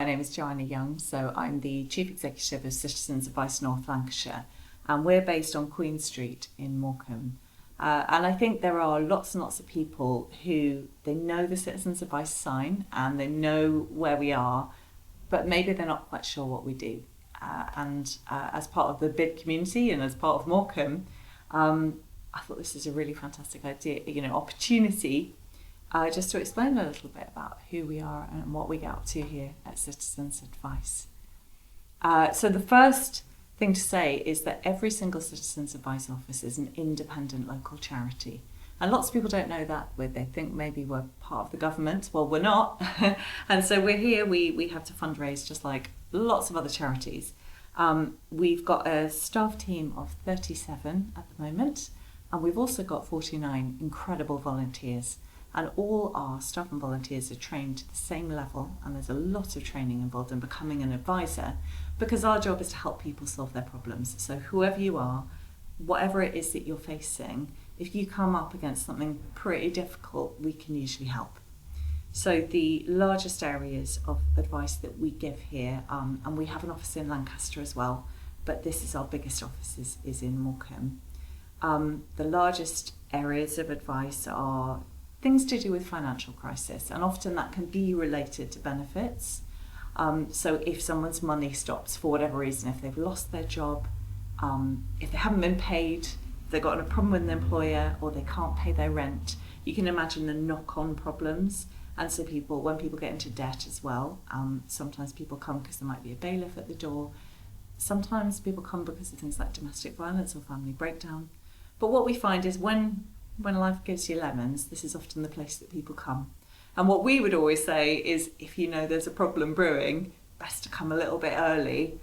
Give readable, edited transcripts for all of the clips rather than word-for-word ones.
name is Joanna Young, so I'm the Chief Executive of Citizens Advice North Lancashire, and we're based on Queen Street in Morecambe. And I think there are lots and lots of people who they know the Citizens Advice sign and they know where we are, but maybe they're not quite sure what we do. As part of the bid community and as part of Morecambe, I thought this is a really fantastic idea, opportunity just to explain a little bit about who we are and what we get up to here at Citizens Advice. So the first thing to say is that every single Citizens Advice office is an independent local charity. And lots of people don't know that. They think maybe we're part of the government. Well, we're not. And so we're here, we have to fundraise just like lots of other charities. We've got a staff team of 37 at the moment, and we've also got 49 incredible volunteers. And all our staff and volunteers are trained to the same level, and there's a lot of training involved in becoming an advisor, because our job is to help people solve their problems. So whoever you are, whatever it is that you're facing, if you come up against something pretty difficult, we can usually help. So the largest areas of advice that we give here, and we have an office in Lancaster as well, but this is our biggest office is in Morecambe. The largest areas of advice are things to do with financial crisis, and often that can be related to benefits. So if someone's money stops for whatever reason, if they've lost their job, if they haven't been paid, if they've got a problem with an employer, or they can't pay their rent, you can imagine the knock-on problems. And so when people get into debt as well, sometimes people come because there might be a bailiff at the door. Sometimes people come because of things like domestic violence or family breakdown. But what we find is when life gives you lemons, this is often the place that people come. And what we would always say is, if you know there's a problem brewing, best to come a little bit early,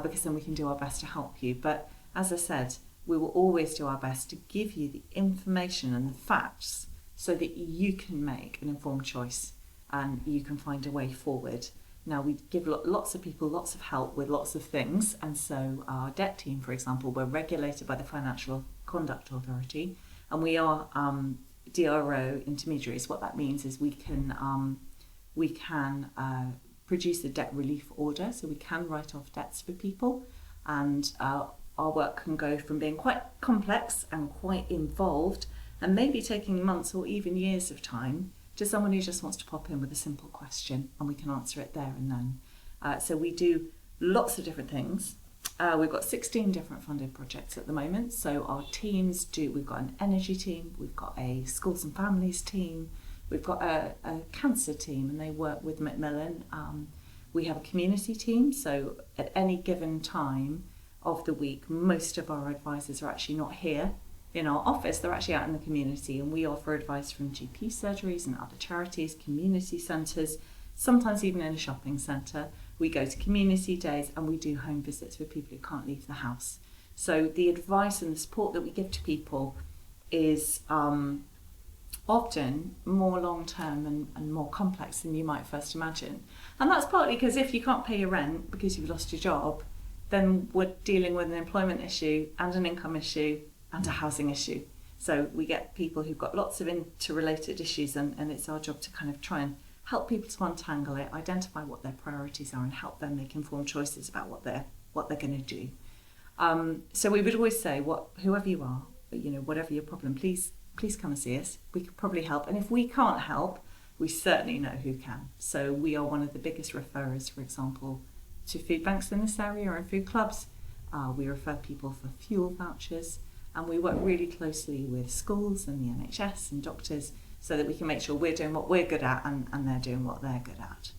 because then we can do our best to help you. But as I said, we will always do our best to give you the information and the facts so that you can make an informed choice and you can find a way forward. Now, we give lots of people lots of help with lots of things. And so our debt team, for example, we're regulated by the Financial Conduct Authority, and we are DRO intermediaries. What that means is we can produce a debt relief order, so we can write off debts for people, and our work can go from being quite complex and quite involved and maybe taking months or even years of time to someone who just wants to pop in with a simple question and we can answer it there and then. So we do lots of different things. We've got 16 different funded projects at the moment. So our teams we've got an energy team, we've got a schools and families team, we've got a cancer team, and they work with Macmillan. We have a community team, so at any given time of the week, most of our advisors are actually not here in our office, they're actually out in the community, and we offer advice from GP surgeries and other charities, community centres, sometimes even in a shopping centre. We go to community days and we do home visits with people who can't leave the house. So the advice and the support that we give to people is often more long-term and more complex than you might first imagine. And that's partly because if you can't pay your rent because you've lost your job, then we're dealing with an employment issue and an income issue and a housing issue. So we get people who've got lots of interrelated issues, and it's our job to kind of try and help people to untangle it, identify what their priorities are, and help them make informed choices about what they're going to do. So we would always say, whoever you are, whatever your problem, please come and see us. We could probably help, and if we can't help, we certainly know who can. So we are one of the biggest referrers, for example, to food banks in this area and food clubs. We refer people for fuel vouchers, and we work really closely with schools and the NHS and doctors so that we can make sure we're doing what we're good at and they're doing what they're good at.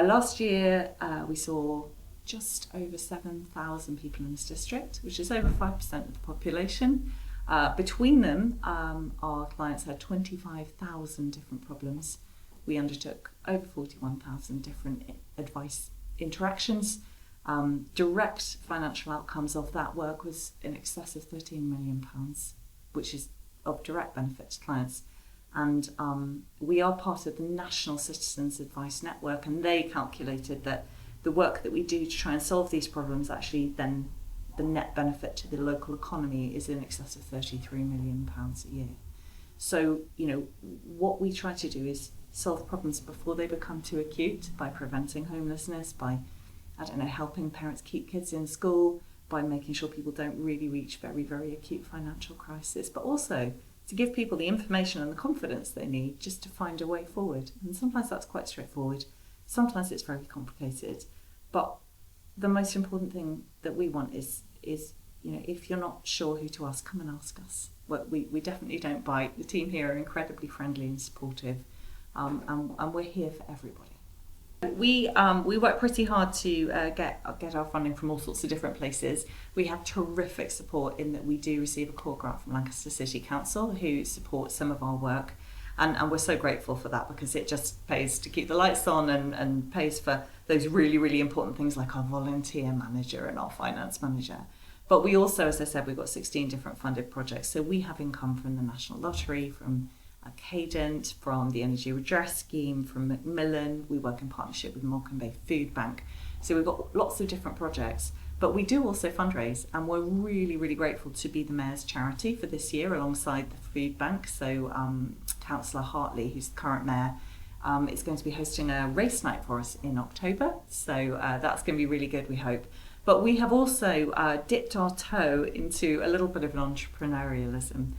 Last year, we saw just over 7,000 people in this district, which is over 5% of the population. Between them, our clients had 25,000 different problems. We undertook over 41,000 different advice interactions. Direct financial outcomes of that work was in excess of £13 million, which is of direct benefit to clients. And we are part of the National Citizens Advice Network, and they calculated that the work that we do to try and solve these problems, actually then the net benefit to the local economy is in excess of £33 million a year. So, what we try to do is solve problems before they become too acute by preventing homelessness, by, I don't know, helping parents keep kids in school, by making sure people don't really reach very, very acute financial crisis, but also to give people the information and the confidence they need just to find a way forward. And sometimes that's quite straightforward, sometimes it's very complicated. But the most important thing that we want is if you're not sure who to ask, come and ask us. We definitely don't bite. The team here are incredibly friendly and supportive, and we're here for everybody. We work pretty hard to get our funding from all sorts of different places. We have terrific support in that we do receive a core grant from Lancaster City Council, who supports some of our work, and we're so grateful for that, because it just pays to keep the lights on and pays for those really, really important things like our volunteer manager and our finance manager. But we also, as I said, we've got 16 different funded projects. So we have income from the National Lottery, from Cadent, from the Energy Redress Scheme, from Macmillan. We work in partnership with Morecambe Food Bank. So we've got lots of different projects, but we do also fundraise, and we're really, really grateful to be the Mayor's charity for this year alongside the Food Bank. So Councillor Hartley, who's the current Mayor, is going to be hosting a race night for us in October. So that's going to be really good, we hope. But we have also dipped our toe into a little bit of an entrepreneurialism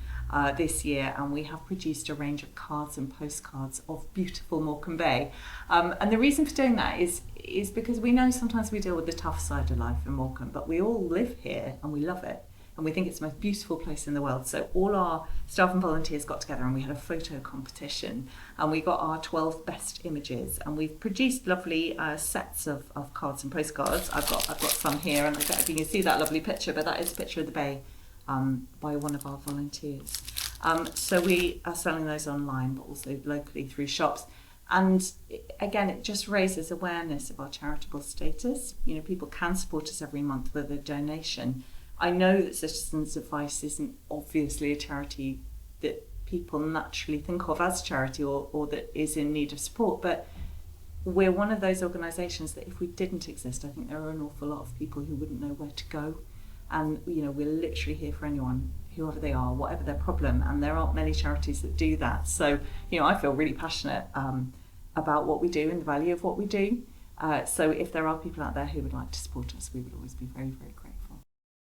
this year, and we have produced a range of cards and postcards of beautiful Morecambe Bay. And the reason for doing that is because we know sometimes we deal with the tough side of life in Morecambe, but we all live here and we love it. And we think it's the most beautiful place in the world. So all our staff and volunteers got together and we had a photo competition, and we got our 12 best images, and we've produced lovely sets of cards and postcards. I've got some here, and I don't know if you can see that lovely picture, but that is a picture of the bay by one of our volunteers. So we are selling those online, but also locally through shops. And again, it just raises awareness of our charitable status. People can support us every month with a donation. I know that Citizens Advice isn't obviously a charity that people naturally think of as charity or that is in need of support, but we're one of those organisations that if we didn't exist, I think there are an awful lot of people who wouldn't know where to go. And we're literally here for anyone, whoever they are, whatever their problem, and there aren't many charities that do that. So I feel really passionate about what we do and the value of what we do. So if there are people out there who would like to support us, we would always be very, very grateful.